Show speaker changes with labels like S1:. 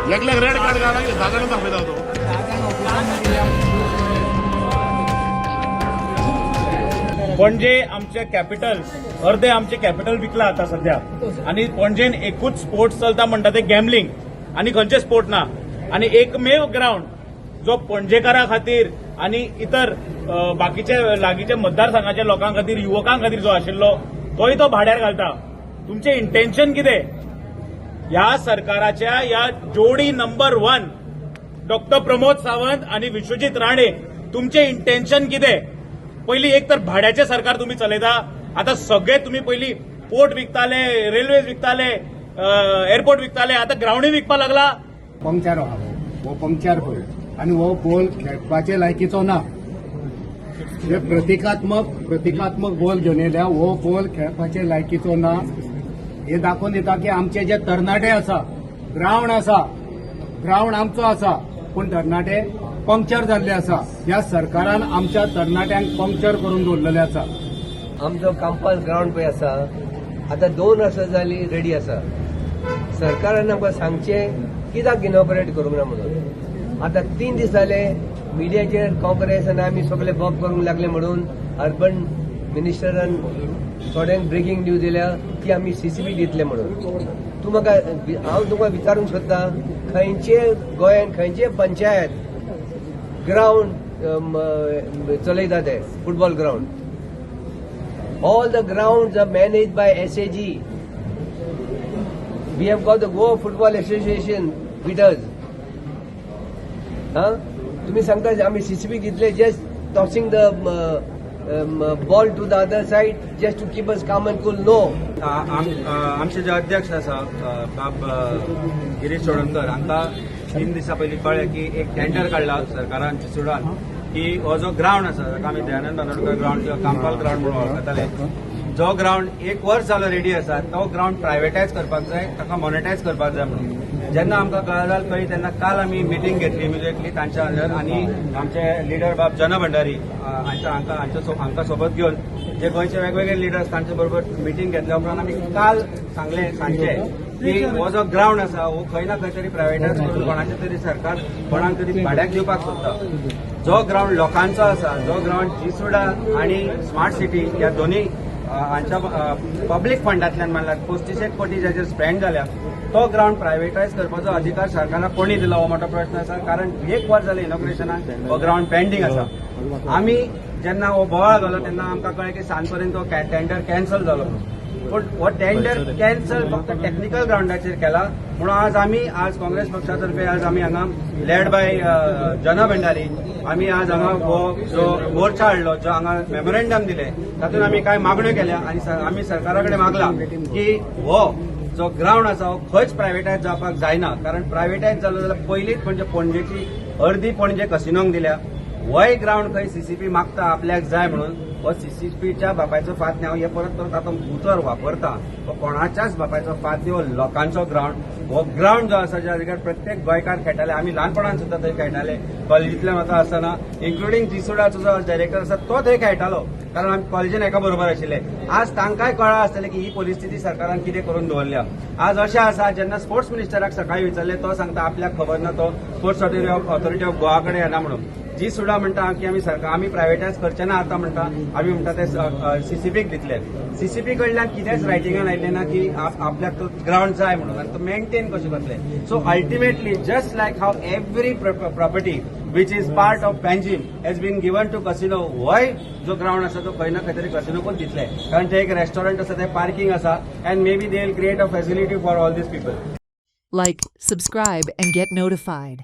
S1: एकल्याक red card घाला दादाने दाखवता तो
S2: पणजे आमचे कॅपिटल अर्धे आमचे कॅपिटल विकला आता सध्या आणि पणजेन एकूच स्पोर्ट्स चलता म्हणटा ते गॅमलिंग आणि खंयचे स्पोर्ट ना आणि एकमेव ग्राउंड जो पणजेकारां खातीर आणि इतर बाकीचे लागींच्या मतदारसंघाच्या लोकां खातीर युवकां खातीर जो आशिल्लो तोय तो भाड्यार घालता. तुमचे इंटेन्शन कितें? ह्या सरकाराच्या ह्या जोडी नंबर 1 डॉक्टर प्रमोद सावंत आणि विश्वजीत राणे तुमचे इंटेन्शन कितें? पहिली एक तर भाड्याचे सरकार तुम्ही चलयता, आता सगळे तुम्ही पहिली पोर्ट विकताले, रेल्वेज विकताले, एअरपोर्ट विकताले, आता ग्राउंडय विकपा लागला.
S3: पंक्चर हो पंक्चर पळय आणि हो बॉल खेळपाचे लायकीचो ना. जे प्रतिकात्मक बॉल घेवन येयल्या हो बॉल खेळपाचे लायकीचो ना. हे दाखोवन दिता की आमचे जे तरणाटे आसा, ग्राउंड आमचो आसा पूण तरणाटे पंक्चर जाल्ले आसा. ह्या सरकारान आमच्या तरणाट्यांक पंक्चर करून दवरलेले आसा.
S4: आमचो कांपास ग्राउंड पळय आसा आता 2 वर्सां जाली रेडी आसा. सरकारान आमकां सांगचें कित्याक इनॉग्रेट करूंक ना म्हणून. आता 3 दीस जाले मिडियाचेर काँग्रेस आनी आमी सगळे बॉब करूंक लागले म्हणून अर्बन मिनिस्टरान थोड्यांक ब्रेकिंग न्यूज दिल्या की आमी सीसीबी दितले म्हणून. हांव तुका विचारूंक सोदता खंयचे गोंयान खंयचे पंचायत ग्राउंड चलयता ते football ground. All the grounds are managed by SAG. We have got the Goa Football Association with us. तुम्ही सांगता आम्ही सीसीबी घेतले just tossing the ball to the other side just to keep us calm and cool. No,
S5: आमचे जे अध्यक्ष आसा बाब गिरीश चोडणकर हांकां 3 दिसां पयलीं कळ्ळें की एक टेंडर काडला सरकारान चिचुडान की हो जो ग्राउंड आसा ताका आमी दयानंद बांदोडकर ग्राउंड किंवा कांपाल ग्राउंड म्हणून वळखताले, जो ग्राउंड 1 वर्स जालो रेडी आसा तो ग्राउंड प्रायवेटायज करपाक जाय, ताका मॉनिटायज करपाक जाय म्हणून. जेन्ना आमकां गजाल कळ्ळी तेन्ना काल आमी मिटींग घेतली इमिजिएटली तांच्या अंडर आणि आमचे लिडर बाब जन भंडारी हांकां सोबत घेवन जे गोंयचे वेगवेगळे लिडर्स तांचे बरोबर मिटींग घेतल्या उपरांत आमी काल सांगले सांजचे की हो जो ग्राउंड आसा हो खंय ना खंय तरी प्रायवेटायज करून कोणाचे तरी सरकार कोणाक तरी भाड्याक दिवपाक सोदता. जो ग्राउंड लोकांचो आसा, जो ग्राउंड जिसुडा आणि स्मार्ट सिटी ह्या दोन्ही हांच्या पब्लीक फंडांतल्यान म्हणल्यार 35 कोटी जाचेर स्पेंड जाल्या, तो ग्राउंड प्रायवेटायज करपाचो अधिकार सरकाराक कोणी दिला हो मोठो प्रश्न आसा. कारण 1 वर्स जालें इनॉग्रेशनाक हो ग्राउंड पेंडींग आसा. आमी जेन्ना हो बोवाळ जालो तेन्ना आमकां कळ्ळें की सांज पर्यंत हो टेंडर कॅन्सल जालो म्हणून. पूण हो टेंडर कॅन्सल फक्त टेक्निकल ग्राउंडाचेर केला म्हणून आज काँग्रेस पक्षातर्फे आज आमी हांगा लेड बाय जन भंडारी आमी आज हांगा हो जो मोर्चा हाडलो, जो हांगा मेमोरेंडम दिले तातूंत आमी कांय मागण्यो केल्या आणि आमी सरकारा कडेन मागला की हो जो ग्राउंड आसा हो खंयच प्रायवेटायज जावपाक जायना. कारण प्रायवेटायज जालो जाल्यार पयलींच म्हणजे पणजेची अर्दी पणजे कसिनोंक दिल्या. होय ग्राउंड खंय सीसीपी मागता आपल्याक जाय म्हणून हो सीसीपीच्या बापायचो फात न्ही. हांव हे परत तातूंत उतर वापरता. हो कोणाच्याच बापायचो फात न्ही. हो लोकांचो ग्राउंड. हो ग्राउंड जो आसा ज्या जाग्यार प्रत्येक गोंयकार खेळटाले, आमी ल्हानपणांत सुद्दां थंय खेळटाले. कॉलेजींतल्यान वता आसतना इन्क्लुडींग जिसुडाचो जो डायरेक्टर आसा तो थंय खेळटालो कारण आमी कॉलेजीन एका बरोबर आशिल्ले. आज तांकांय कळ्ळां आसतलें की ही परिस्थिती सरकारान कितें करून दवरल्या. आज अशें आसा जेन्ना स्पोर्ट्स मिनिस्टराक सकाळीं विचारलें तो सांगता आपल्याक खबर ना, तो स्पोर्ट्स ऑथॉरिटी ऑफ गोवा कडेन येना म्हणून. जी सुद्धा म्हणटा की आमी प्रायवेटायज करचे ना आता म्हणटा, आमी म्हणटा ते सीसीपीक दितले. सीसीपी कडल्यान कितेंच रायटिंगान आयिल्लें ना की आपल्याक तो ग्राउंड जाय म्हणून आनी तो मेंटेन कशें करतले. So ultimately just like how every property which is part of Panjim has been given to casino. होय जो ग्राउंड आसा तो खंय ना खंय तरी कसिनोकूच दितले कारण ते एक रेस्टॉरंट आसा, ते पार्किंग आसा and may be they will create a facility for all these people.
S6: Like, subscribe, and get notified.